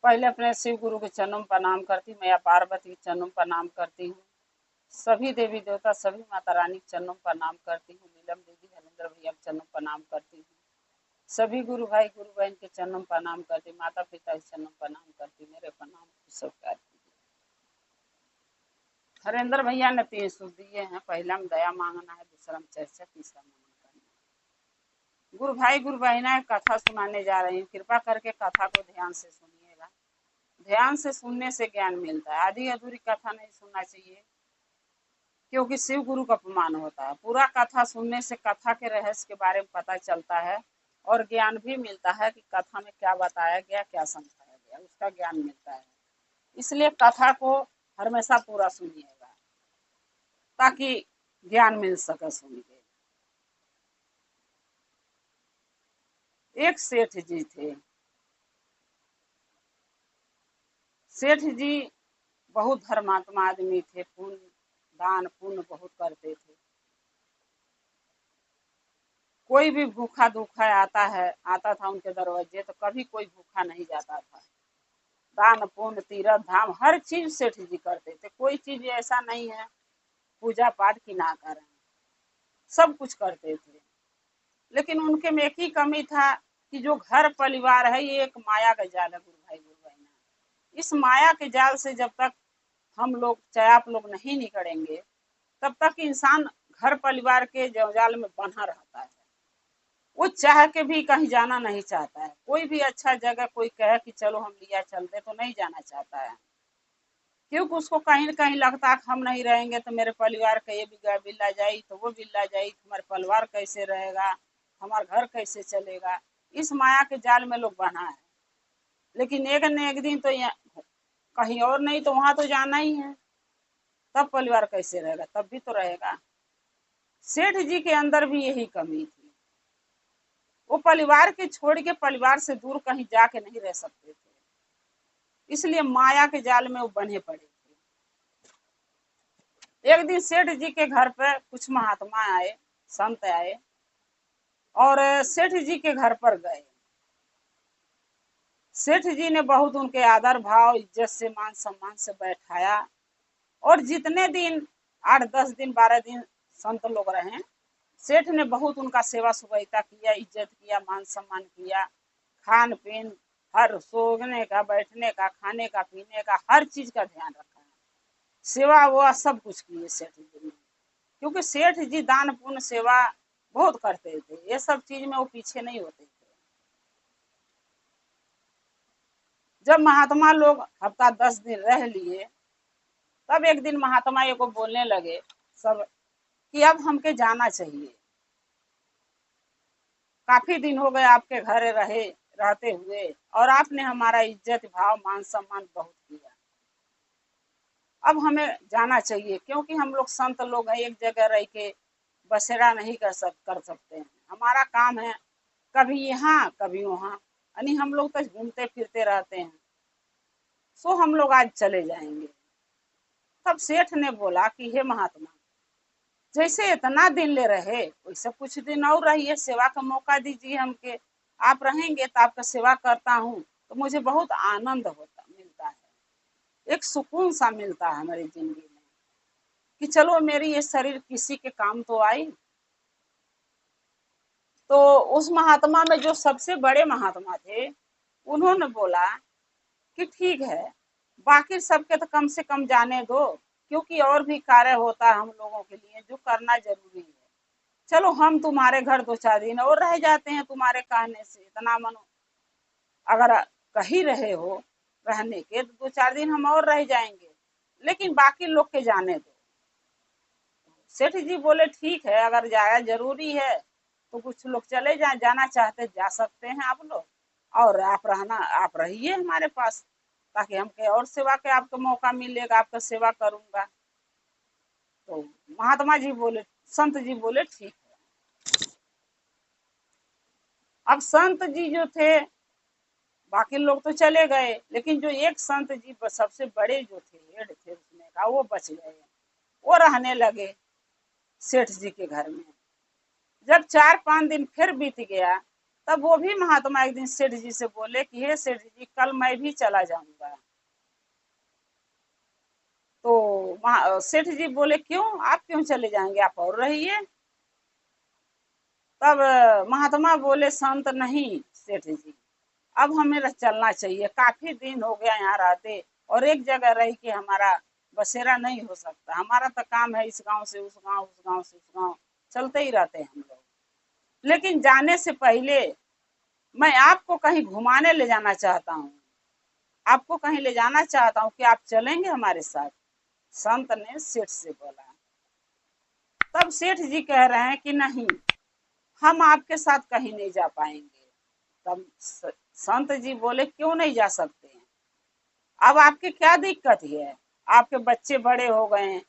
पहले अपने शिव गुरु के चरणों में प्रणाम करती, मैया पार्वती के चरणों में प्रणाम करती हूँ। सभी देवी देवता, सभी माता रानी के चरणों में प्रणाम करती हूँ। नीलम दीदी, हरेंद्र भैया के चरणों में प्रणाम करती हूँ। सभी गुरु भाई गुरु बहन के चरणों में प्रणाम करती, माता पिता के चरणों में प्रणाम करती। मेरे प्रणाम को स्वीकार कीजिए। हरेंद्र भैया ने 3 सूत्र दिए हैं। पहला में दया मांगना है, दूसरा में चर्चा, तीसरा में नमन करना है। गुरु भाई गुरु बहना कथा सुनाने जा रही हूँ। कृपा करके कथा को ध्यान से सुनिएगा। ध्यान से सुनने से ज्ञान मिलता है। आधी अधूरी कथा नहीं सुनना चाहिए, क्योंकि शिव गुरु का अपमान होता है। पूरा कथा सुनने से कथा के रहस्य के बारे में पता चलता है और ज्ञान भी मिलता है कि कथा में क्या बताया गया, क्या समझाया गया, उसका ज्ञान मिलता है। इसलिए कथा को हमेशा पूरा सुनिएगा ताकि ज्ञान मिल सके सुन के। एक सेठ जी थे। सेठ जी बहुत धर्मात्मा आदमी थे। पुण्य दान पुण्य बहुत करते थे। कोई भी भूखा दुखा आता था उनके दरवाजे, तो कभी कोई भूखा नहीं जाता था। दान पुण्य तीर्थ धाम हर चीज सेठ जी करते थे। कोई चीज ऐसा नहीं है पूजा पाठ की ना करें, सब कुछ करते थे। लेकिन उनके में एक ही कमी था कि जो घर परिवार है ये एक माया का जाल है। गुरु भाई गुरु बहना, इस माया के जाल से जब तक हम लोग चाहे आप लोग नहीं निकलेंगे, तब तक इंसान घर परिवार के जंजाल में बंधा रहता है। वो चाह के भी कहीं जाना नहीं चाहता है। कोई भी अच्छा जगह कोई कहे कि चलो हम लिया चलते, तो नहीं जाना चाहता है, क्योंकि उसको कहीं न कहीं लगता है कि हम नहीं रहेंगे तो मेरे परिवार का ये बिल्ला जाई, तो वो बिल्ला जाई, हमारे परिवार कैसे रहेगा, हमारा घर कैसे चलेगा। इस माया के जाल में लोग बना है। लेकिन एक न एक दिन तो कहीं और नहीं तो वहां तो जाना ही है। तब परिवार कैसे रहेगा? तब भी तो रहेगा। सेठ जी के अंदर भी यही कमी थी। वो परिवार के छोड़ के परिवार से दूर कहीं जाके नहीं रह सकते थे, इसलिए माया के जाल में वो बंधे पड़े थे। एक दिन सेठ जी के घर पर कुछ महात्मा आए, संत आए और सेठ जी के घर पर गए। सेठ जी ने बहुत उनके आदर भाव इज्जत से मान सम्मान से बैठाया और जितने दिन 8-10 दिन 12 दिन संत लोग रहे, सेठ ने बहुत उनका सेवा सुविधा किया, इज्जत किया, मान सम्मान किया। खान पीन, हर सोने का, बैठने का, खाने का, पीने का, हर चीज का ध्यान रखा है। सेवा वो सब कुछ किए सेठ जी ने, क्योंकि सेठ जी दान पुण्य सेवा बहुत करते थे। ये सब चीज में वो पीछे नहीं होते थे। जब महात्मा लोग हफ्ता 10 दिन रह लिए, तब एक दिन महात्मा ये को बोलने लगे सब कि अब हमके जाना चाहिए। काफी दिन हो गए आपके घर रहते हुए, और आपने हमारा इज्जत भाव मान सम्मान बहुत किया। अब हमें जाना चाहिए, क्योंकि हम लोग संत लोग हैं, एक जगह रह के बसेरा नहीं कर सकते हैं। हमारा काम है कभी यहाँ कभी वहाँ, यानी हम लोग तो घूमते फिरते रहते हैं। सो हम लोग आज चले जाएंगे। तब सेठ ने बोला कि हे महात्मा, जैसे इतना दिन ले रहे वैसे कुछ दिन और रहिए, सेवा का मौका दीजिए हमके। आप रहेंगे तो आपका सेवा करता हूँ तो मुझे बहुत आनंद मिलता है, एक सुकून सा मिलता है हमारी जिंदगी में कि चलो मेरी ये शरीर किसी के काम तो आई। तो उस महात्मा में जो सबसे बड़े महात्मा थे, उन्होंने बोला कि ठीक है, बाकी सबके तो कम से कम जाने दो, क्योंकि और भी कार्य होता है हम लोगों के लिए जो करना जरूरी है। चलो हम तुम्हारे घर 2-4 दिन और रह जाते हैं, तुम्हारे कहने से इतना मनो अगर कहीं रहे हो रहने के, तो 2-4 दिन हम और रह जाएंगे, लेकिन बाकी लोग के जाने दो। सेठ जी बोले ठीक है, अगर जाया जरूरी है तो कुछ लोग चले जाए, जाना चाहते जा सकते हैं आप लोग, और आप रहिए हमारे पास, ताकि हमके और सेवा के आपको मौका मिलेगा, आपका सेवा करूंगा। तो महात्मा जी बोले, संत जी बोले ठीक है। अब संत जी जो थे, बाकी लोग तो चले गए, लेकिन जो एक संत जी सबसे बड़े जो थे, हेड थे उसमें का, वो बच गए। वो रहने लगे सेठ जी के घर में। जब 4-5 दिन फिर बीत गया, तब वो भी महात्मा एक दिन सेठ जी से बोले कि हे सेठ जी, कल मैं भी चला जाऊंगा। तो सेठ जी बोले क्यों, आप क्यों चले जाएंगे, आप और रहिए। तब महात्मा बोले संत नहीं सेठ जी, अब हमें चलना चाहिए, काफी दिन हो गया यहाँ रहते, और एक जगह रह के हमारा बसेरा नहीं हो सकता। हमारा तो काम है इस गांव से उस गांव, उस गांव से उस गांव, चलते ही रहते हैं हम लोग। लेकिन जाने से पहले मैं आपको कहीं घुमाने ले जाना चाहता हूँ, आपको कहीं ले जाना चाहता हूँ कि आप चलेंगे हमारे साथ। संत ने सेठ से बोला। तब सेठ जी कह रहे हैं कि नहीं, हम आपके साथ कहीं नहीं जा पाएंगे। तब संत जी बोले क्यों नहीं जा सकते हैं, अब आपकी क्या दिक्कत है, आपके बच्चे बड़े हो गए हैं,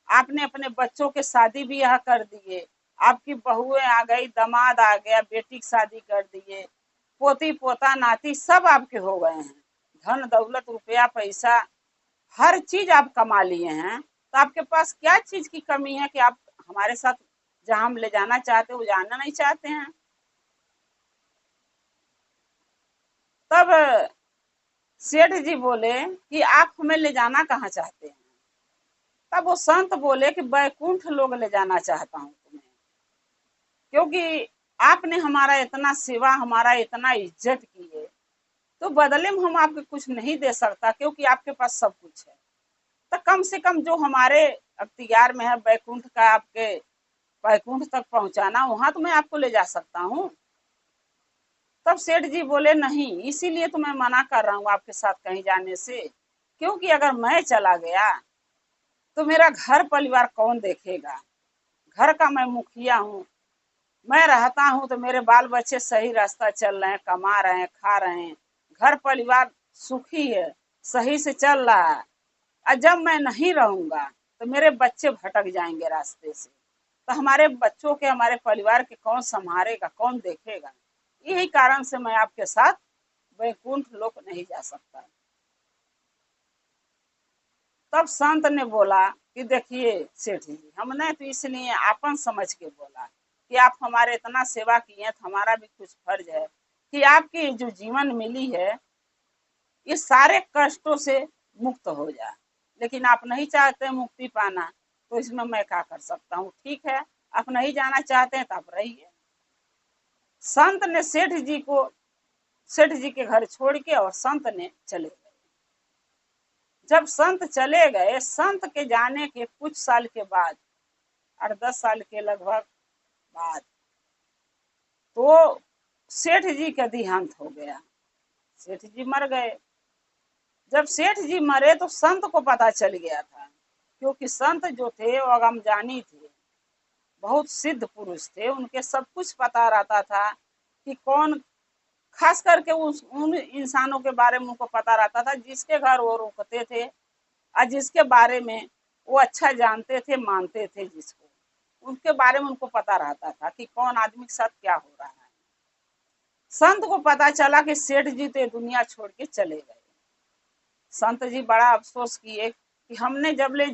आपने अपने बच्चों के शादी ब्याह कर दिए, आपकी बहुएं आ गई, दामाद आ गया, बेटी की शादी कर दिए, पोती पोता नाती सब आपके हो गए हैं, धन दौलत रुपया पैसा हर चीज आप कमा लिए हैं, तो आपके पास क्या चीज की कमी है कि आप हमारे साथ जहां हम ले जाना चाहते वो जाना नहीं चाहते हैं। तब सेठ जी बोले कि आप हमें ले जाना कहाँ चाहते हैं। तब वो संत बोले कि बैकुंठ लोग ले जाना चाहता हूँ तुम्हें, क्योंकि आपने हमारा इतना सेवा, हमारा इतना इज्जत की है, तो बदले में हम आपको कुछ नहीं दे सकता, क्योंकि आपके पास सब कुछ है। तो कम से कम जो हमारे अख्तियार में है बैकुंठ का, आपके बैकुंठ तक पहुंचाना, वहां तो मैं आपको ले जा सकता हूँ। तब सेठ जी बोले नहीं, इसीलिए तो मैं मना कर रहा हूँ आपके साथ कहीं जाने से, क्योंकि अगर मैं चला गया तो मेरा घर परिवार कौन देखेगा। घर का मैं मुखिया हूँ, मैं रहता हूँ तो मेरे बाल बच्चे सही रास्ता चल रहे हैं, कमा रहे हैं, खा रहे हैं, घर परिवार सुखी है, सही से चल रहा है। और जब मैं नहीं रहूंगा तो मेरे बच्चे भटक जाएंगे रास्ते से, तो हमारे बच्चों के, हमारे परिवार के कौन संभालेगा, कौन देखेगा। यही कारण से मैं आपके साथ वैकुंठ लोक नहीं जा सकता। तब संत ने बोला कि देखिए सेठ जी, हमने तो इसलिए आपन समझ के बोला कि आप हमारे इतना सेवा किए, तो हमारा भी कुछ फर्ज है कि आपकी जो जीवन मिली है ये सारे कष्टों से मुक्त हो जाए। लेकिन आप नहीं चाहते मुक्ति पाना, तो इसमें मैं क्या कर सकता हूँ। ठीक है, आप नहीं जाना चाहते हैं तो आप रहिए। संत ने सेठ जी के घर छोड़ के और संत ने चले गए। जब संत चले गए, संत के जाने के कुछ साल के बाद, 8-10 साल के लगभग बाद, तो सेठ जी का देहांत हो गया, सेठ जी मर गए। जब सेठ जी मरे तो संत को पता चल गया था, क्योंकि संत जो थे वो अगमजानी थे, बहुत सिद्ध पुरुष थे, उनके सब कुछ पता रहता था कि कौन, खास करके उन इंसानों के बारे में उनको पता रहता था जिसके घर वो रुकते थे, और जिसके बारे में वो अच्छा जानते थे, मानते थे, जिसको उनके बारे में उनको पता रहता था कि कौन आदमी के साथ क्या हो रहा है। संत को पता चला कि सेठ जी तो दुनिया छोड़ के चले गए। संत जी बड़ा अफसोस किए कि हमने जब ले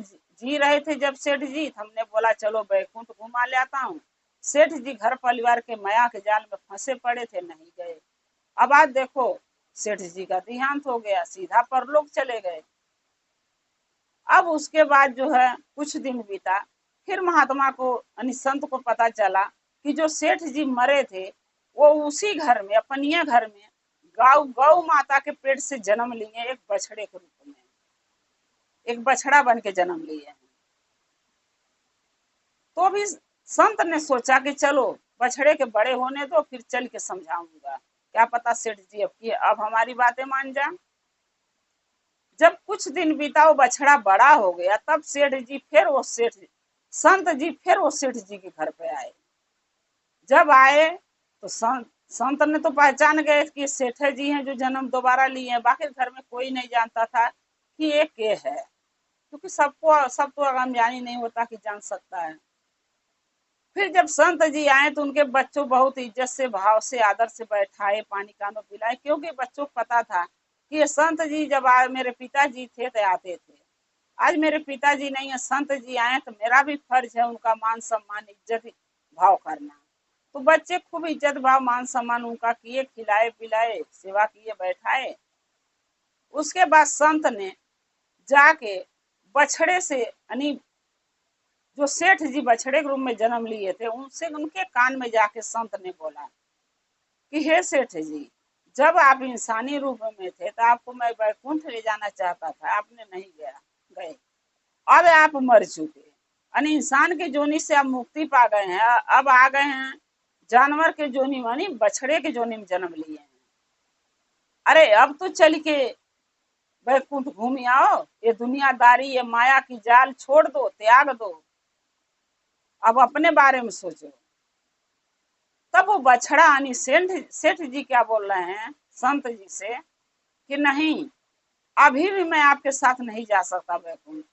जी रहे थे जब सेठ जी, हमने बोला चलो बैकुंठ घुमा ले आता हूँ, सेठ जी घर परिवार के माया के जाल में फंसे पड़े थे, नहीं गए। अब आज देखो सेठ जी का देहांत हो गया, सीधा परलोक चले गए। अब उसके बाद जो है कुछ दिन बीता, फिर महात्मा को यानी संत को पता चला कि जो सेठ जी मरे थे वो उसी घर में, अपनिए घर में गौ गौ माता के पेट से जन्म लिए, एक बछड़े के रूप में, एक बछड़ा बन के जन्म लिए हैं। तो भी संत ने सोचा कि चलो बछड़े के बड़े होने दो, फिर चल के समझाऊंगा, क्या पता सेठ जी अब हमारी बातें मान जाए। जब कुछ दिन बीता, वो बछड़ा बड़ा हो गया, तब संत जी फिर वो सेठ जी के घर पे आए। जब आए तो संत ने तो पहचान गए कि सेठ जी हैं जो जन्म दोबारा लिए हैं, बाकी घर में कोई नहीं जानता था कि ये के है, क्योंकि सब तो अगमजानी नहीं होता कि जान सकता है। फिर जब संत जी आए तो उनके बच्चों बहुत इज्जत से, भाव से, आदर से बैठाए, पानी कानो पिलाए, क्योंकि बच्चों को पता था कि ये संत जी जब मेरे पिताजी थे तो आते थे, आज मेरे पिताजी नहीं है, संत जी आए तो मेरा भी फर्ज है उनका मान सम्मान इज्जत भाव करना। तो बच्चे खूब इज्जत भाव मान सम्मान उनका किए, खिलाए पिलाए, सेवा किए, बैठाए। उसके बाद संत ने जाके बछड़े से, यानी जो सेठ जी बछड़े के रूप में जन्म लिए थे, उनसे उनके कान में जाके संत ने बोला कि हे सेठ जी, जब आप इंसानी रूप में थे तो आपको मैं वैकुंठ ले जाना चाहता था, आपने नहीं गए। अब आप मर चुके, यानी इंसान के जोनी से आप मुक्ति पा गए हैं, अब आ गए हैं जानवर के जोनी, यानी बछड़े के जोनी में जन्म लिए हैं। अरे अब तो चल के वैकुंठ घूम आओ, ये दुनियादारी, ये माया की जाल छोड़ दो, त्याग दो, अब अपने बारे में सोचो। तब वो बछड़ा यानी सेठ जी क्या बोल रहे हैं संत जी से कि नहीं, अभी भी मैं आपके साथ नहीं जा सकता वैकुंठ।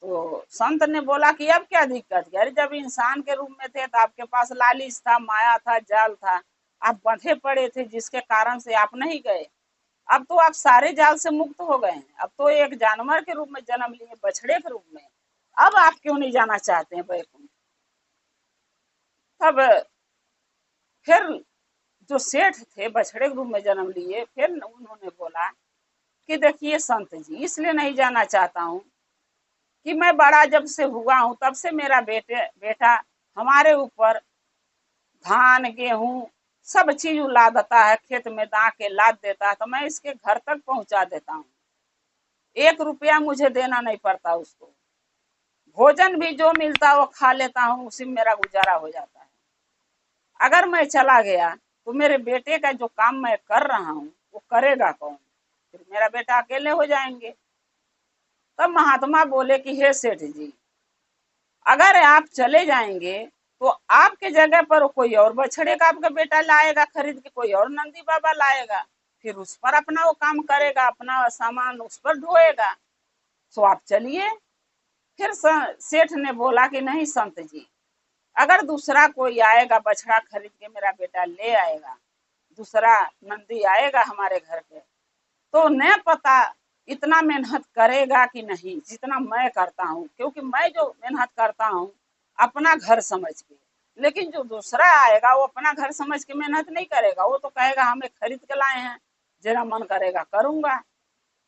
तो संत ने बोला कि अब क्या दिक्कत है, अरे जब इंसान के रूप में थे तो आपके पास लालच था, माया था, जाल था, आप बंधे पड़े थे, जिसके कारण से आप नहीं गए। अब तो आप सारे जाल से मुक्त हो गए हैं, अब तो एक जानवर के रूप में जन्म लिए, बछड़े के रूप में, अब आप क्यों नहीं जाना चाहते हैं वैकुंठ। तब फिर जो सेठ थे बछड़े के रूप में जन्म लिए, फिर उन्होंने बोला कि देखिए संत जी, इसलिए नहीं जाना चाहता हूँ कि मैं बड़ा जब से हुआ हूँ तब से मेरा बेटा हमारे ऊपर धान गेहूं सब चीज ला देता है, खेत में दा के लाद देता है, तो मैं इसके घर तक पहुंचा देता हूँ, 1 रुपया मुझे देना नहीं पड़ता उसको, भोजन भी जो मिलता है वो खा लेता हूँ, उसी में मेरा गुजारा हो जाता है। अगर मैं चला गया तो मेरे बेटे का जो काम मैं कर रहा हूँ वो करेगा कौन, फिर मेरा बेटा अकेले हो जाएंगे। तब महात्मा बोले कि हे सेठ जी, अगर आप चले जाएंगे तो आपके जगह पर कोई और बछड़े का आपका बेटा लाएगा खरीद के, कोई और नंदी बाबा लाएगा, फिर उस पर अपना वो काम करेगा, अपना सामान उस पर ढोएगा, तो आप चलिए। फिर सेठ ने बोला कि नहीं संत जी, अगर दूसरा कोई आएगा बछड़ा खरीद के, मेरा बेटा ले आएगा, दूसरा नंदी आएगा हमारे घर पे, तो न पता इतना मेहनत करेगा कि नहीं जितना मैं करता हूँ, क्योंकि मैं जो मेहनत करता हूँ अपना घर समझ के, लेकिन जो दूसरा आएगा वो अपना घर समझ के मेहनत नहीं करेगा, वो तो कहेगा हमें खरीद के लाए हैं, जरा मन करेगा करूंगा।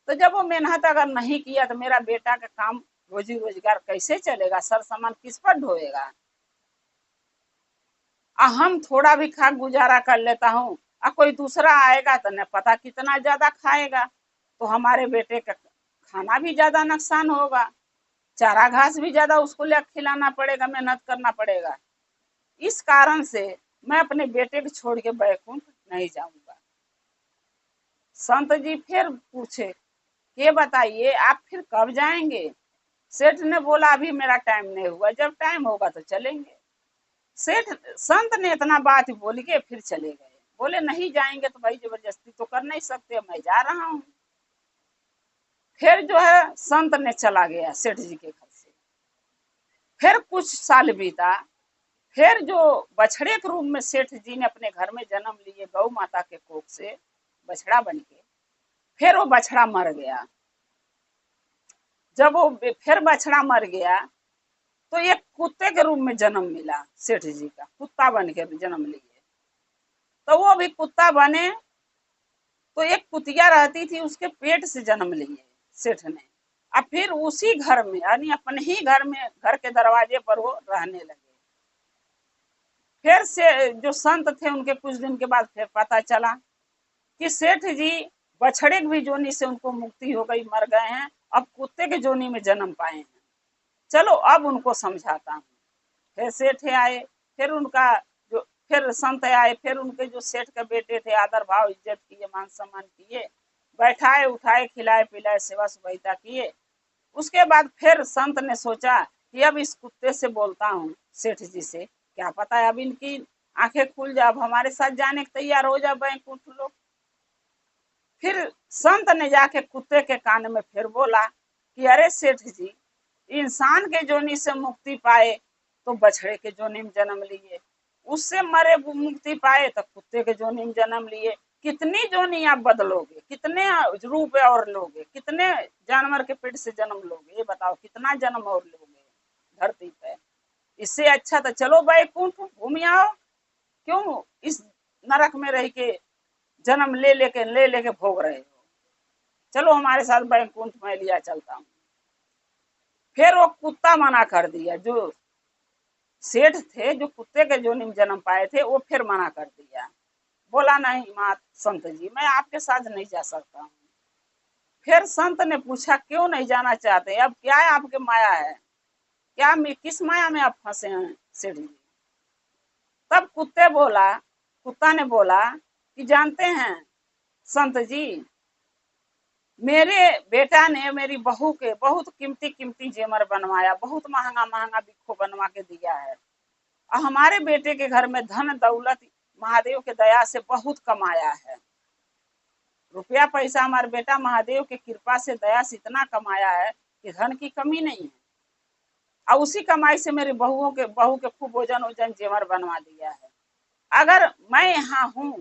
तो जब वो मेहनत अगर नहीं किया तो मेरा बेटा का काम रोजी रोजगार कैसे चलेगा, सर सामान किस पर ढोएगा। हम थोड़ा भी खा गुजारा कर लेता हूँ, कोई दूसरा आएगा तो न पता कितना ज्यादा खाएगा, तो हमारे बेटे का खाना भी ज्यादा नुकसान होगा, चारा घास भी ज्यादा उसको ले खिलाना पड़ेगा, मेहनत करना पड़ेगा। इस कारण से मैं अपने बेटे को छोड़ के बैकुंठ नहीं जाऊंगा। संत जी फिर पूछे, ये बताइए आप फिर कब जाएंगे। सेठ ने बोला अभी मेरा टाइम नहीं हुआ, जब टाइम होगा तो चलेंगे। सेठ संत ने इतना बात बोल के फिर चले गए, बोले नहीं जाएंगे तो भाई जबरदस्ती तो कर नहीं सकते, मैं जा रहा हूँ। फिर जो है संत ने चला गया सेठ जी के घर से। फिर कुछ साल बीता, फिर जो बछड़े के रूप में सेठ जी ने अपने घर में जन्म लिए गौ माता के कोख से बछड़ा बन के, फिर वो बछड़ा मर गया। जब वो फिर बछड़ा मर गया तो एक कुत्ते के रूप में जन्म मिला सेठ जी का, कुत्ता बन के जन्म लिए। तो वो भी कुत्ता बने तो एक कुतिया रहती थी उसके पेट से जन्म लिए सेठ ने। अब फिर उसी घर में यानी अपने ही घर में, घर के दरवाजे पर वो रहने लगे। फिर से जो संत थे उनके कुछ दिन के बाद फिर पता चला कि सेठ जी बछड़े की जोनी से उनको मुक्ति हो गई, मर गए हैं, अब कुत्ते के जोनी में जन्म पाए हैं। चलो अब उनको समझाता हूँ। फिर सेठ आए, फिर उनका जो फिर संत आए, फिर उनके जो सेठ के बेटे थे आदर भाव इज्जत किए, मान सम्मान किए, बैठाए उठाए, खिलाए पिलाए, सेवा सुविधा किए। उसके बाद फिर संत ने सोचा कि अब इस कुत्ते से बोलता हूँ सेठ जी से, क्या पता है अब इनकी आंखें खुल जाए, अब हमारे साथ जाने के तैयार हो जाए बैकुंठ लोग। फिर संत ने जाके कुत्ते के कान में फिर बोला कि अरे सेठ जी, इंसान के जोनी से मुक्ति पाए तो बछड़े के जोनी में जन्म लिए, उससे मरे मुक्ति पाए तो कुत्ते के जोनी में जन्म लिए, कितनी जोनी आप बदलोगे, कितने रूप और लोगे, कितने जानवर के पेट से जन्म लोगे, ये बताओ कितना जन्म और लोगे धरती पे। इससे अच्छा तो चलो बैकुंठ घूम आओ, क्यों इस नरक में रह के जन्म ले लेके भोग रहे हो। चलो हमारे साथ बैकुंठ में लिया चलता हूँ। फिर वो कुत्ता मना कर दिया, जो सेठ थे जो कुत्ते के जो जन्म पाए थे वो फिर मना कर दिया, बोला नहीं मात संत जी मैं आपके साथ नहीं जा सकता हूँ। फिर संत ने पूछा क्यों नहीं जाना चाहते, अब क्या है आपके माया है, क्या किस माया में आप फंसे हैं सेठ जी। तब कुत्ता ने बोला कि जानते हैं संत जी, मेरे बेटा ने मेरी बहू के बहुत कीमती कीमती जेवर बनवाया, बहुत महंगा महंगा बिक्खो बनवा के दिया है, और हमारे बेटे के घर में धन दौलत महादेव के दया से बहुत कमाया है। रुपया पैसा हमारे बेटा महादेव के कृपा से दया से इतना कमाया है कि धन की कमी नहीं है, और उसी कमाई से मेरी बहू के खूब वजन वजन जेवर बनवा दिया है। अगर मैं यहाँ हूँ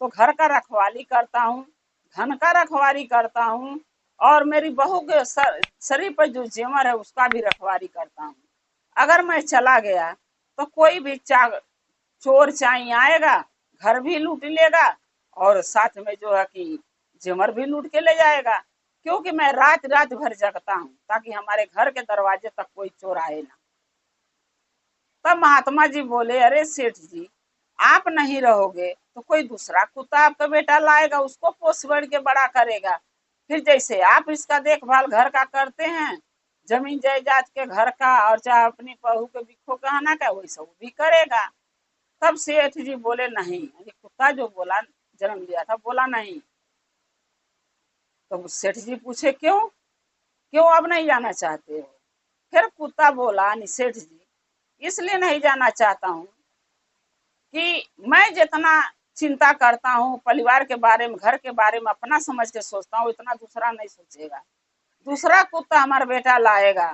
तो घर का रखवाली करता हूँ, धन का रखवाली करता हूँ, और मेरी बहू के शरीर पर जो जेवर है उसका भी रखवाली करता हूँ। अगर मैं चला गया तो कोई भी चोर चाई आएगा, घर भी लूट लेगा, और साथ में जो है कि जेवर भी लूट के ले जाएगा, क्योंकि मैं रात रात भर जगता हूँ ताकि हमारे घर के दरवाजे तक कोई चोर आए ना। तब महात्मा जी बोले अरे सेठ जी, आप नहीं रहोगे तो कोई दूसरा कुत्ता आपका बेटा लाएगा, उसको पोस बढ़ के बड़ा करेगा, फिर जैसे आप इसका देखभाल घर का करते हैं, जमीन जायदाद के घर का और चाहे अपनी बहू के बिक्खो गहना का, वही सब भी करेगा। तब सेठ जी बोले नहीं, कुत्ता जो बोला जन्म लिया था बोला नहीं। तो सेठ जी पूछे क्यों क्यों अब नहीं जाना चाहते हो। फिर कुत्ता बोला सेठ जी, इसलिए नहीं जाना चाहता हूँ कि मैं जितना चिंता करता हूँ परिवार के बारे में, घर के बारे में अपना समझ के सोचता हूँ, इतना दूसरा नहीं सोचेगा। दूसरा कुत्ता हमारा बेटा लाएगा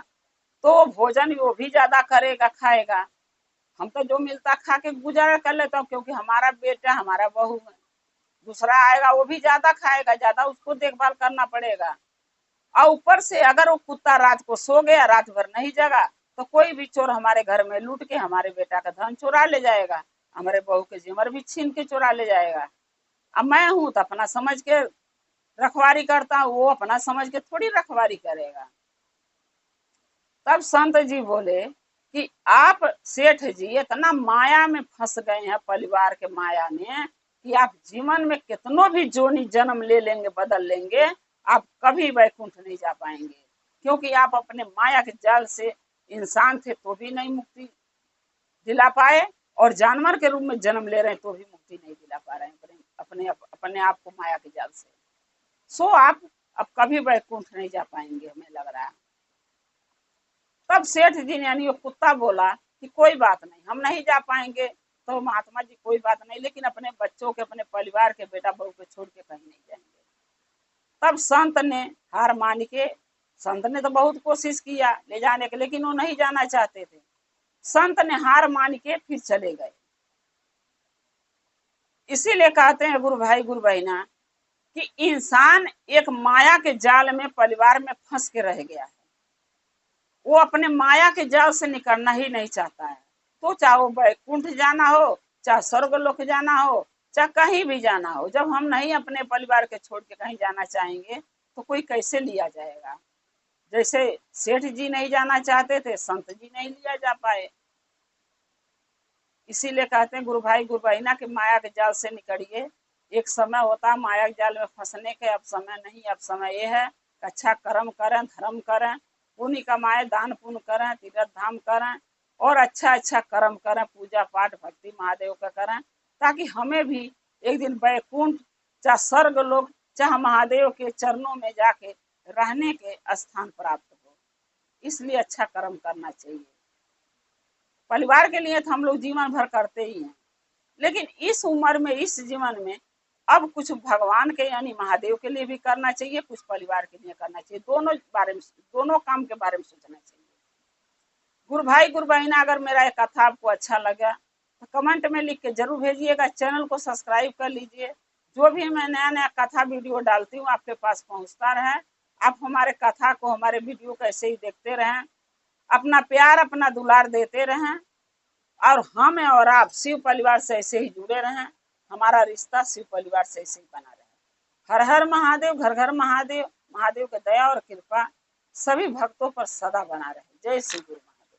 तो भोजन वो भी ज्यादा करेगा, खाएगा, हम तो जो मिलता खा के गुजारा कर लेता हूँ, क्योंकि हमारा बेटा हमारा बहू है। दूसरा आएगा वो भी ज्यादा खाएगा, ज्यादा उसको देखभाल करना पड़ेगा, और ऊपर से अगर वो कुत्ता रात को सो गया, रात भर नहीं जगा, तो कोई भी चोर हमारे घर में लूट के हमारे बेटा का धन चुरा ले जाएगा, हमारे बहू के जेवर भी छीन के चुरा ले जाएगा। अब मैं हूं तो अपना समझ के रखवारी करता हूँ, वो अपना समझ के थोड़ी रखवारी करेगा। तब संत जी बोले कि आप सेठ जी इतना माया में फंस गए हैं, परिवार के माया में, कि आप जीवन में कितनों भी जोनी जन्म ले लेंगे, बदल लेंगे, आप कभी वैकुंठ नहीं जा पाएंगे, क्योंकि आप अपने माया के जाल से इंसान थे तो भी नहीं मुक्ति दिला पाए, और जानवर के रूप में जन्म ले रहे हैं तो भी मुक्ति नहीं दिला पा रहे हैं अपने आप को माया के जाल से। सो आप अब कभी वैकुंठ नहीं जा पाएंगे, हमें लग रहा है। तब सेठ जी ने यानी वो कुत्ता बोला कि कोई बात नहीं, हम नहीं जा पाएंगे तो महात्मा जी कोई बात नहीं, लेकिन अपने बच्चों के, अपने परिवार के, बेटा बहू के छोड़ के कहीं नहीं जाएंगे। तब संत ने हार मान के, संत ने तो बहुत कोशिश किया ले जाने के, लेकिन वो नहीं जाना चाहते थे। संत ने हार मान के फिर चले गए। इसीलिए कहते हैं गुरु भाई गुरु बहना कि इंसान एक माया के जाल में, परिवार में फंस के रह गया है, वो अपने माया के जाल से निकलना ही नहीं चाहता है। तो चाहे वो वैकुंठ जाना हो, चाहे स्वर्गलोक जाना हो, चाहे कहीं भी जाना हो, जब हम नहीं अपने परिवार के छोड़ के कहीं जाना चाहेंगे तो कोई कैसे लिया जाएगा। जैसे सेठ जी नहीं जाना चाहते थे, संत जी नहीं लिया जा पाए। इसीलिए कहते हैं गुरु भाई गुरु बहना के माया के जाल से निकलिए। एक समय होता है माया के जाल में फंसने के, अब समय नहीं। अब समय ये है अच्छा कर्म करें, धर्म करें, पुण्य कमाए, दान पुण्य करें, तीर्थ धाम करें, और अच्छा अच्छा कर्म करें, पूजा पाठ भक्ति महादेव का करें, ताकि हमें भी एक दिन वैकुंठ, चाहे स्वर्ग लोग, चाहे महादेव के चरणों में जाके रहने के स्थान प्राप्त हो। इसलिए अच्छा कर्म करना चाहिए। परिवार के लिए तो हम लोग जीवन भर करते ही हैं, लेकिन इस उम्र में, इस जीवन में अब कुछ भगवान के यानी महादेव के लिए भी करना चाहिए, कुछ परिवार के लिए करना चाहिए। दोनों काम के बारे में सोचना चाहिए। गुरु भाई गुरु बहना, अगर मेरा ये कथा आपको अच्छा लगा तो कमेंट में लिख के जरूर भेजिएगा। चैनल को सब्सक्राइब कर लीजिए। जो भी मैं नया नया कथा वीडियो डालती हूँ आपके पास पहुंचता रहे। आप हमारे कथा को, हमारे वीडियो को ऐसे ही देखते रहें, अपना प्यार अपना दुलार देते रहें। और हम और आप शिव परिवार से ऐसे ही जुड़े रहें, हमारा रिश्ता शिव परिवार से ऐसे ही बना रहे। हर हर महादेव, घर घर महादेव। महादेव की दया और कृपा सभी भक्तों पर सदा बना रहे। जय श्री गुरु महादेव।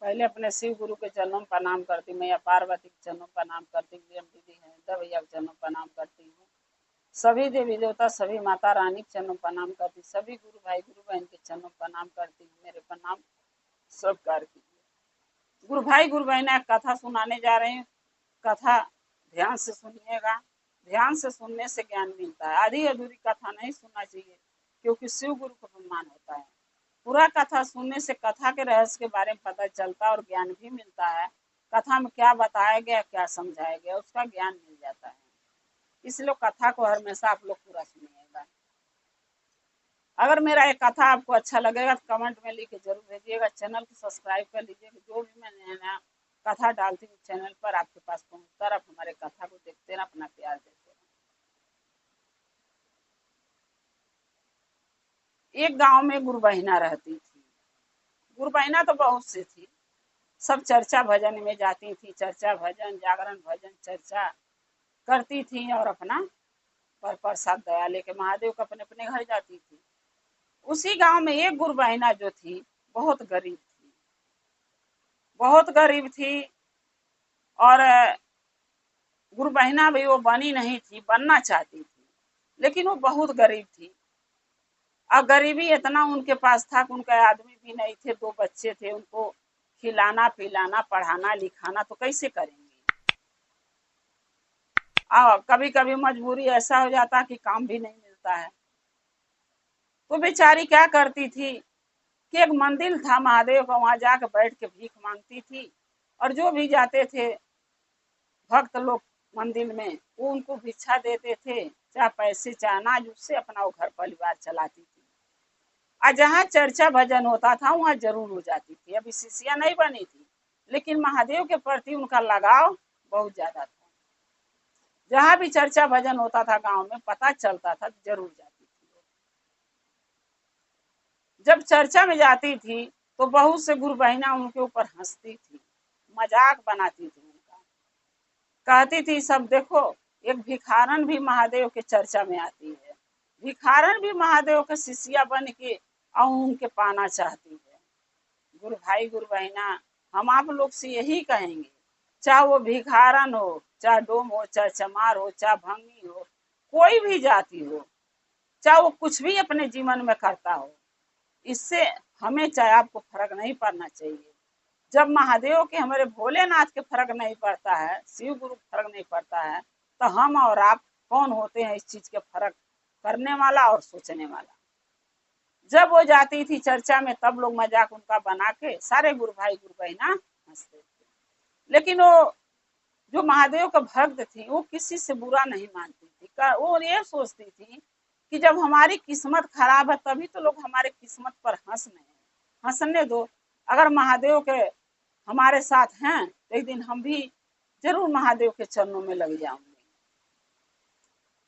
पहले अपने शिव गुरु के चरणों में प्रणाम करती, मैया पार्वती के चरणों में प्रणाम करती, दीदी है भैया के चरणों में प्रणाम करती हूँ, सभी देवी देवता, सभी माता रानी के चरणों में प्रणाम करती, सभी गुरु भाई गुरु बहन के चरणों में प्रणाम करती हूँ। मेरे प्रणाम सब कर कीजिए। गुरु भाई गुरु बहन कथा सुनाने जा रहे हैं। कथा ध्यान से सुनिएगा, ध्यान से सुनने से ज्ञान मिलता है। आधी अधूरी कथा नहीं सुनना चाहिए, क्योंकि शिव गुरु का सम्मान होता है। पूरा कथा सुनने से कथा के रहस्य के बारे में पता चलता है और ज्ञान भी मिलता है। कथा में क्या बताया गया, क्या समझाया गया, उसका ज्ञान मिल जाता है। इसलिए कथा को हमेशा आप लोग पूरा सुनिएगा। अगर मेरा ये कथा आपको अच्छा लगेगा तो कमेंट में लिख के जरूर भेजिएगा। चैनल को सब्सक्राइब कर लीजिएगा। जो भी मैं नया कथा डालती हूँ चैनल पर आपके पास पहुंचकर आप हमारे कथा को देखते रहना, अपना प्यार देते रहना। एक गांव में गुरु बहिना रहती थी। गुरु बहिना तो बहुत सी थी, सब चर्चा भजन में जाती थी। चर्चा भजन, जागरण भजन, चर्चा करती थी और अपना पर प्रसाद दया लेके महादेव को अपने अपने घर जाती थी। उसी गांव में एक गुरु बहिना जो थी बहुत गरीब थी, बहुत गरीब थी। और गुरु बहिना भी वो बनी नहीं थी, बनना चाहती थी, लेकिन वो बहुत गरीब थी। अब गरीबी इतना उनके पास था कि उनके आदमी भी नहीं थे, 2 बच्चे थे, उनको खिलाना पिलाना पढ़ाना लिखाना तो कैसे करेंगे। कभी कभी मजबूरी ऐसा हो जाता कि काम भी नहीं मिलता है। तो बेचारी क्या करती थी कि एक मंदिर था महादेव का, वहां जाकर बैठ के भीख मांगती थी। और जो भी जाते थे भक्त लोग मंदिर में, वो उनको भिक्षा देते थे, चाहे पैसे चाहे अनाज, उससे अपना वो घर परिवार चलाती थी। और जहाँ चर्चा भजन होता था वहां जरूर हो जाती थी। अभी शिष्या नहीं बनी थी, लेकिन महादेव के प्रति उनका लगाव बहुत ज्यादा था। जहाँ भी चर्चा भजन होता था गांव में, पता चलता था, जरूर जाती थी। जब चर्चा में जाती थी तो बहुत से गुरु बहिना उनके ऊपर हंसती थी, मजाक बनाती थी उनका। कहती थी सब देखो, एक भिखारन भी महादेव के चर्चा में आती है, भिखारन भी महादेव के शिष्या बन के और उनके पाना चाहती है। गुरु भाई गुरु बहिना, हम आप लोग से यही कहेंगे, चाहे वो भिखारन हो, चाहे डोम हो, चाहे चमार हो, चाहे भंगी हो, कोई भी जाति हो, चाहे वो कुछ भी अपने जीवन में करता हो, इससे हमें चाहे आपको फर्क नहीं पड़ना चाहिए। जब महादेव के, हमारे भोलेनाथ के फर्क नहीं पड़ता है, शिव गुरु फर्क नहीं पड़ता है, तो हम और आप कौन होते हैं इस चीज के फर्क करने वाला और सोचने वाला। जब वो जाती थी चर्चा में, तब लोग मजाक उनका बना के सारे गुरु भाई गुरु बहिना हंसते थे। लेकिन वो जो महादेव का भक्त थी, वो किसी से बुरा नहीं मानती थी। वो ये सोचती थी कि जब हमारी किस्मत खराब है तभी तो लोग हमारे किस्मत पर हंस रहे हैं, हंसने दो। अगर महादेव के हमारे साथ हैं तो एक दिन हम भी जरूर महादेव के चरणों में लग जाऊंगे।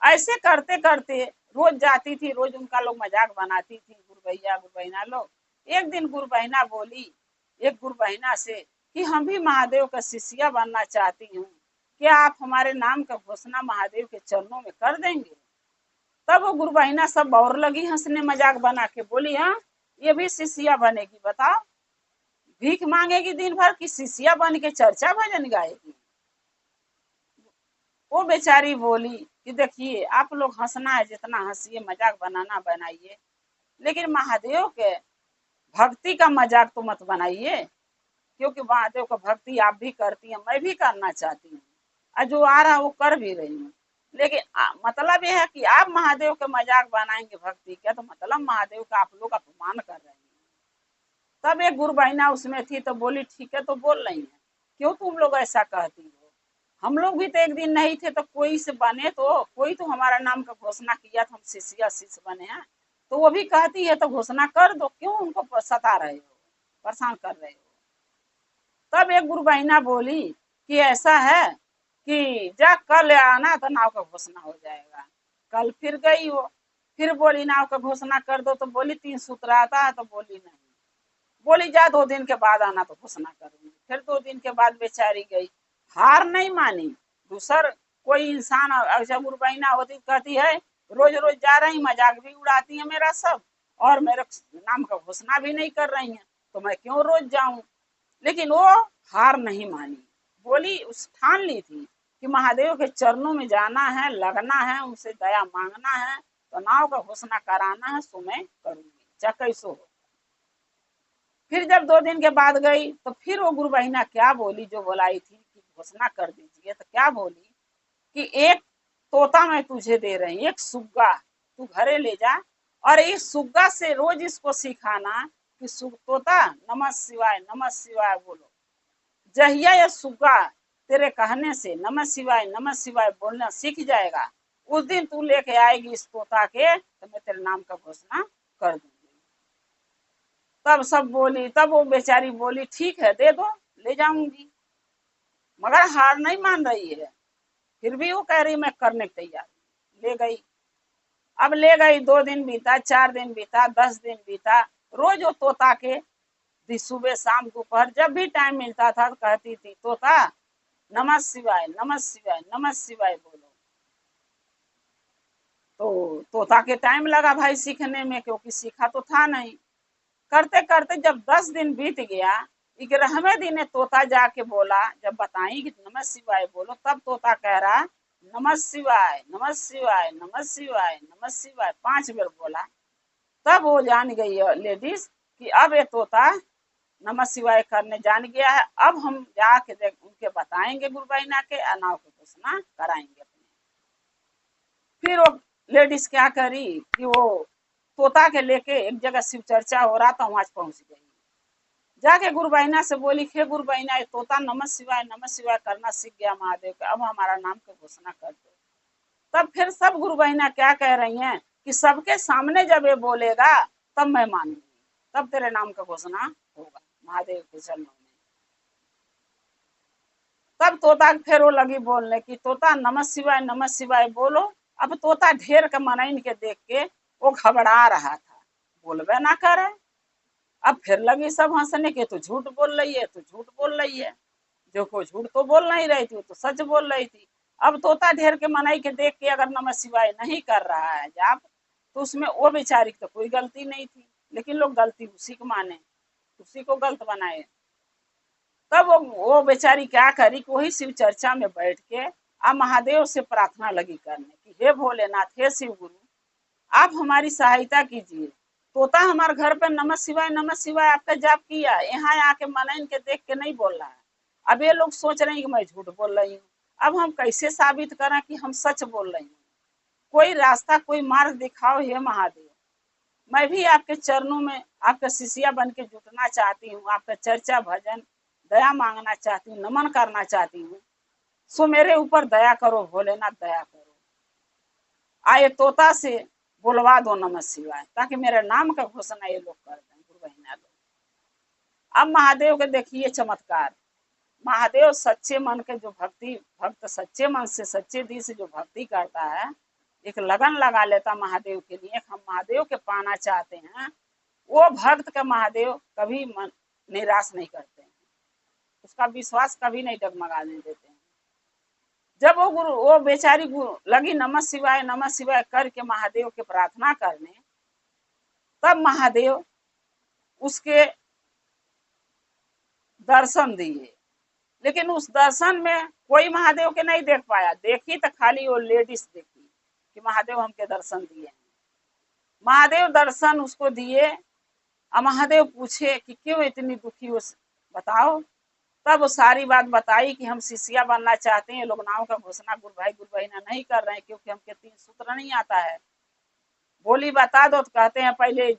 ऐसे करते करते रोज जाती थी, रोज उनका लोग मजाक बनाती थी, गुरु भैया गुरु बहिना लोग। एक दिन गुरु बहिना बोली एक गुरु बहिना से कि हम भी महादेव का शिष्या बनना चाहती हूँ, क्या आप हमारे नाम का घोषणा महादेव के चरणों में कर देंगे। तब वो गुरु बहिना सब और लगी हंसने, मजाक बना के बोली, हाँ ये भी शिष्या बनेगी, बताओ भीख मांगेगी दिन भर की शिष्या बन के चर्चा भजन गाएगी। वो बेचारी बोली कि देखिए आप लोग हंसना है जितना हंसिए, मजाक बनाना बनाइए, लेकिन महादेव के भक्ति का मजाक तो मत बनाइए, क्योंकि महादेव का भक्ति आप भी करती हैं, मैं भी करना चाहती हूँ, और जो आ रहा है वो कर भी रही हूँ। लेकिन मतलब यह है कि आप महादेव के मजाक बनाएंगे भक्ति का, तो मतलब महादेव का आप लोग अपमान कर रहे हैं। तब एक गुरु बहिना उसमें थी तो बोली ठीक है, तो बोल रही है, क्यों तुम लोग ऐसा कहती हो, हम लोग भी तो एक दिन नहीं थे, तो कोई से बने, तो कोई तो हमारा नाम का घोषणा किया था, हम शिष्या शिष्य बने हैं, तो वो भी कहती है तो घोषणा कर दो, क्यों उनको सता रहे हो, परेशान कर रहे हो। तब एक गुरु बहिना बोली कि ऐसा है कि जा कल आना तो नाव का घोषणा हो जाएगा। कल फिर गई वो, फिर बोली नाव का घोषणा कर दो, तो बोली 3 सूत्र आता है, तो बोली नहीं। बोली जा 2 दिन के बाद आना तो घोषणा करूंगी। फिर 2 दिन के बाद बेचारी गई, हार नहीं मानी। दूसर कोई इंसान ऐसा गुरबैना होती कहती है रोज रोज जा रही, मजाक भी उड़ाती है मेरा सब, और मेरे नाम का घोषणा भी नहीं कर रही है, तो मैं क्यों रोज जाऊं। लेकिन वो हार नहीं मानी, बोली उस ठान ली थी कि महादेव के चरणों में जाना है, लगना है, उनसे दया मांगना है, तो नाव का घोषणा कराना है, सो मैं करूंगी चाहे कैसो हो। फिर जब 2 दिन के बाद गई तो फिर वो गुरु बहिना क्या बोली, जो बोलाई थी कि घोषणा कर दीजिए, तो क्या बोली कि एक तोता मैं तुझे दे रही, एक सुग्गा तू घरे ले जा, और इस सुग्गा से रोज इसको सिखाना कि तोता नमः शिवाय बोलो। जहिया यह सुग्गा तेरे कहने से नमः शिवाय बोलना सीख जाएगा, उस दिन तू लेके आएगी इस तोता के, तो मैं तेरे नाम का घोषणा कर दूंगी। तब सब बोली, तब वो बेचारी बोली ठीक है दे दो, ले जाऊंगी, मगर हार नहीं मान रही है। फिर भी वो कह रही मैं करने तैयार। ले गई। अब ले गई, 2 दिन बीता, 4 दिन बीता, 10 दिन बीता, रोज वो तोता के सुबह शाम दोपहर जब भी टाइम मिलता था तो कहती थी तोता नमः शिवाय बोलो। तो तोता के टाइम लगा भाई सीखने में, क्योंकि सीखा तो था नहीं। करते करते जब 10 दिन बीत गया, 11वें दिन तोता जाके बोला, जब बताई कि नमः शिवाय बोलो, तब तोता कह रहा नमः शिवाय 5 बार बोला। तब वो जान गई लेडीज कि अब ये तोता नमः शिवाय करने जान गया है, अब हम जाके उनके बताएंगे गुरु बहिना के, अनाव की घोषणा कराएंगे अपने। फिर वो लेडीज क्या करी कि वो तोता के लेके एक जगह शिव चर्चा हो रहा था, वहां पहुंच गई। जाके गुरु बहिना से बोली हे गुरु बहिना, तोता नमः शिवाय करना सीख गया महादेव का, अब हमारा नाम की घोषणा कर दो। तब फिर सब गुरु बहिना क्या कह रही हैं कि सबके सामने जब ये बोलेगा तब मैं मानूंगी, तब तेरे नाम का घोषणा होगा महादेव के चरणों में। तब तोता फिर वो लगी बोलने की तोता नमः शिवाय बोलो। अब तोता ढेर के मनइन के देख के वो घबरा रहा था, बोलबे ना करे। अब फिर लगी सब हंसने के, तो झूठ बोल रही है, तो झूठ बोल रही है, जो को झूठ तो बोल नहीं रही थी, वो तो सच बोल रही थी। अब तोता ढेर के मनाई के देख के अगर नमः शिवाय नहीं कर रहा है जाप, तो उसमें वो बेचारी की तो कोई गलती नहीं थी, लेकिन लोग गलती उसी को माने, उसी को गलत बनाए। तब वो बेचारी क्या करी कि वही शिव चर्चा में बैठ के अब महादेव से प्रार्थना लगी करने की हे भोलेनाथ, हे शिव गुरु, आप हमारी सहायता कीजिए। तोता हमारे घर पे नमः शिवाय आपका जाप किया, यहाँ आके मनन के देख के नहीं बोल रहा है। अब ये लोग सोच रहे हैं कि मैं झूठ बोल रही हूँ, अब हम कैसे साबित करें कि हम सच बोल रही हूँ। कोई रास्ता, कोई मार्ग दिखाओ हे महादेव। मैं भी आपके चरणों में आपका शिष्या बन के जुटना चाहती हूँ, आपका चर्चा भजन दया मांगना चाहती हूँ, नमन करना चाहती हूँ, सो मेरे ऊपर दया करो भोलेनाथ, दया करो। आए तोता से बोलवा दो नमः शिवाय, ताकि मेरे नाम का घोषणा ये लोग कर दें, गुरु बहिना लोग। अब महादेव के देखिए चमत्कार। महादेव सच्चे मन के जो भक्त सच्चे मन से सच्चे दिल से जो भक्ति करता है, एक लगन लगा लेता महादेव के लिए, हम महादेव के पाना चाहते हैं, वो भक्त का महादेव कभी मन निराश नहीं करते हैं, उसका विश्वास कभी नहीं डगमगाने देते हैं। जब वो बेचारी लगी नमः शिवाय करके महादेव के प्रार्थना करने, तब महादेव उसके दर्शन दिए। लेकिन उस दर्शन में कोई महादेव के नहीं देख पाया, देखी तो खाली वो लेडीज देखी कि महादेव हमके दर्शन दिए। महादेव दर्शन उसको दिए, और महादेव पूछे कि क्यों इतनी दुखी हो, बताओ। तब वो सारी बात बताई कि हम शिष्या बनना चाहते हैं, लोग नाम का घोषणा गुरु बहिना नहीं कर रहे हैं, क्योंकि हमके 3 सूत्र नहीं आता है। बोली बता दो तो कहते हैं पहले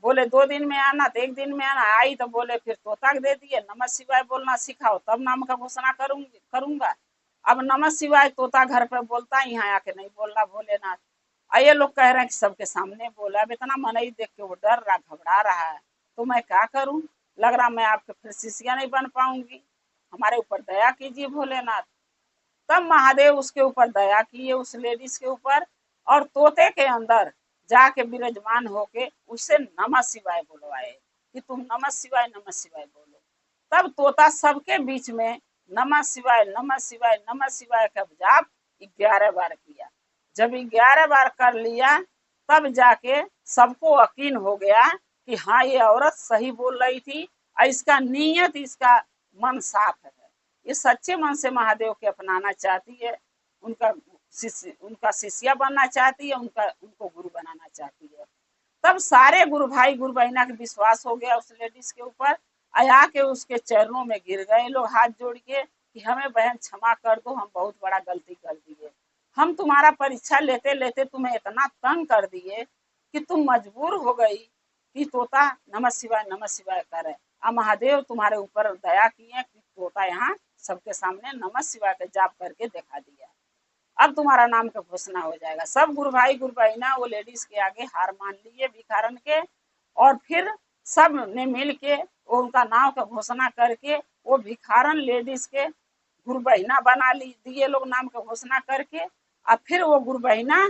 बोले 2 दिन में आना, तो 1 दिन में आना, आई तो बोले फिर तोता दे दिए नमः शिवाय बोलना सिखाओ, तब नाम का घोषणा करूंगा। अब नमः शिवाय तोता घर पर बोलता, यहाँ आके नहीं बोल रहा भोलेनाथ। ये लोग कह रहे हैं कि सबके सामने बोला। अब इतना मनई देख के वो डर रहा, घबरा रहा है, तो मैं क्या करूं, लग रहा मैं आपके फिर शिष्या नहीं बन पाऊंगी, हमारे ऊपर दया कीजिए भोलेनाथ। तब महादेव उसके ऊपर दया किए, उस लेडीज के ऊपर, और तोते के अंदर जाके विराजमान होके उससे नमः शिवाय बोलवाए कि तुम नमः शिवाय बोलो। तब तोता सबके बीच में नमः शिवाय का जाप 11 बार किया। जब 11 बार कर लिया तब जाके सबको यकीन हो गया कि हाँ ये औरत सही बोल रही थी और इसका नीयत, इसका मन साफ है, ये सच्चे मन से महादेव के अपनाना चाहती है, उनका शिष्या बनना चाहती है, उनको गुरु बनाना चाहती है। तब सारे गुरु भाई गुरु बहना के विश्वास हो गया उस लेडीज के ऊपर, आया के उसके चरणों में गिर गए लोग हाथ जोड़ के कि हमें बहन क्षमा कर दो, हम बहुत बड़ा गलती कर दिए, हम तुम्हारा परीक्षा लेते लेते तुम्हें इतना तंग कर दिए कि तुम मजबूर हो गई कि तोता नमः शिवाय करे। अब महादेव तुम्हारे ऊपर दया किए कि तोता यहाँ सबके सामने नमः शिवाय का जाप करके दिखा दिया, अब तुम्हारा नाम का घोषणा हो जाएगा। सब गुरु भाई गुरु बहना वो लेडीज के आगे हार मान लिए भिखारन के, और फिर सब ने मिल के वो उनका नाम का घोषणा करके वो भिखारन लेडीज के गुरु बहना बना ली दिए लोग नाम का घोषणा करके। और फिर वो गुरु बहना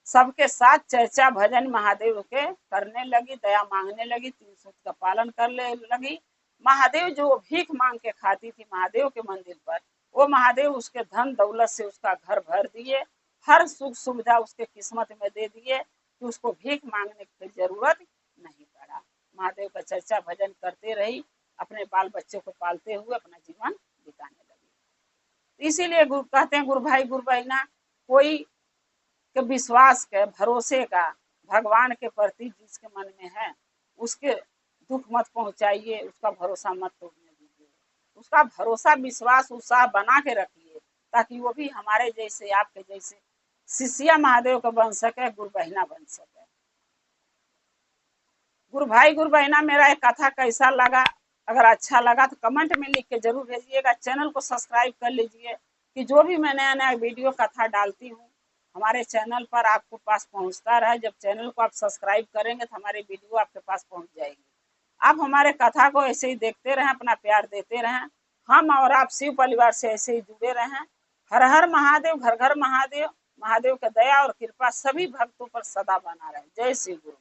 सबके साथ चर्चा भजन महादेव के करने लगी, दया मांगने लगी, 3 सूत्र का पालन करने लगी। महादेव जो भीख मांग के खाती थी महादेव के मंदिर पर, वो महादेव उसके धन दौलत से उसका घर भर दिए, हर सुख सुविधा उसके किस्मत में दे दिए कि उसको भीख मांगने की जरूरत नहीं पड़ा। महादेव का चर्चा भजन करते रही, अपने बाल बच्चों को पालते हुए अपना जीवन बिताने लगी। इसीलिए गुरु कहते हैं गुरु भाई गुरु बहना, कोई के विश्वास के भरोसे का भगवान के प्रति जिसके मन में है उसके दुख मत पहुंचाइए, उसका भरोसा मत तोड़ने दीजिए, उसका भरोसा विश्वास उत्साह बना के रखिए ताकि वो भी हमारे जैसे आपके जैसे शिष्या महादेव का बन सके, गुरु बहना बन सके। गुरु भाई गुरु बहना मेरा एक कथा कैसा लगा, अगर अच्छा लगा तो कमेंट में लिख के जरूर भेजिएगा। चैनल को सब्सक्राइब कर लीजिए कि जो भी मैं नया नया वीडियो कथा डालती हूँ हमारे चैनल पर आपको पास पहुंचता रहे। जब चैनल को आप सब्सक्राइब करेंगे तो हमारी वीडियो आपके पास पहुंच जाएगी। आप हमारे कथा को ऐसे ही देखते रहें, अपना प्यार देते रहें, हम और आप शिव परिवार से ऐसे ही जुड़े रहें। हर हर महादेव, घर घर महादेव। महादेव का दया और कृपा सभी भक्तों पर सदा बना रहे। जय श्री गुरु।